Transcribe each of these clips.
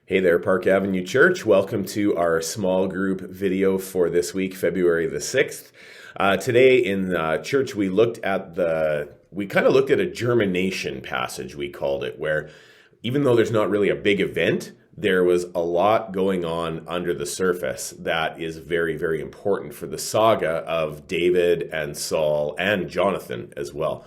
Hey there, Park Avenue Church. Welcome to our small group video for this week, February the 6th. Today in church, we kind of looked at a germination passage, we called it, where even though there's not really a big event, there was a lot going on under the surface that is very, very important for the saga of David and Saul and Jonathan as well.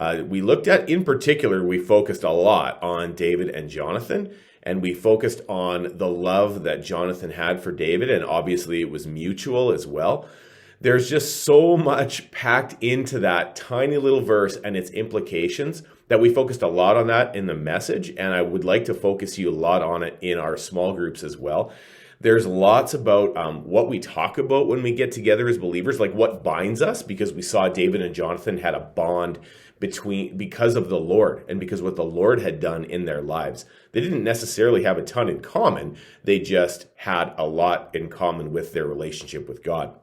In particular, we focused a lot on David and Jonathan, and we focused on the love that Jonathan had for David, and obviously it was mutual as well. There's just so much packed into that tiny little verse and its implications that we focused a lot on that in the message, and I would like to focus you a lot on it in our small groups as well. There's lots about what we talk about when we get together as believers, like what binds us, because we saw David and Jonathan had a bond because of the Lord and because what the Lord had done in their lives. They didn't necessarily have a ton in common. They just had a lot in common with their relationship with God.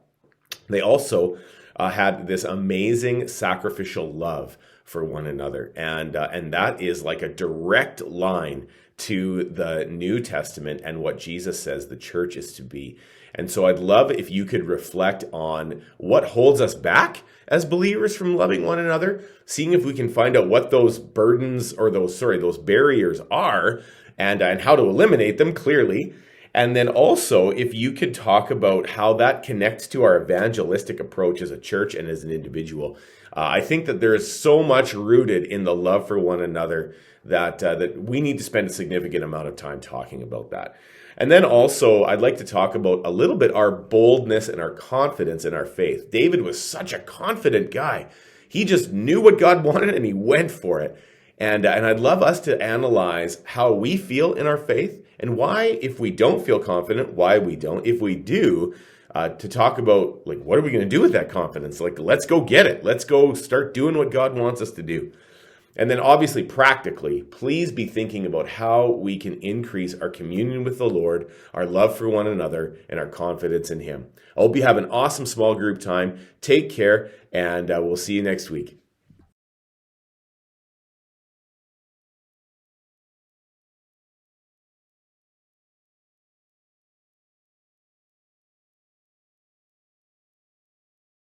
They also had this amazing sacrificial love for one another. And that is like a direct line to the New Testament and what Jesus says the church is to be. And so I'd love if you could reflect on what holds us back as believers from loving one another, seeing if we can find out what those burdens or those barriers are and how to eliminate them clearly. And then also, if you could talk about how that connects to our evangelistic approach as a church and as an individual. I think that there is so much rooted in the love for one another that we need to spend a significant amount of time talking about that. And then also, I'd like to talk about a little bit our boldness and our confidence in our faith. David was such a confident guy. He just knew what God wanted and he went for it. And I'd love us to analyze how we feel in our faith and why, if we don't feel confident, why we don't. If we do, to talk about, like, what are we going to do with that confidence? Like, let's go get it. Let's go start doing what God wants us to do. And then obviously, practically, please be thinking about how we can increase our communion with the Lord, our love for one another, and our confidence in Him. I hope you have an awesome small group time. Take care, and we'll see you next week.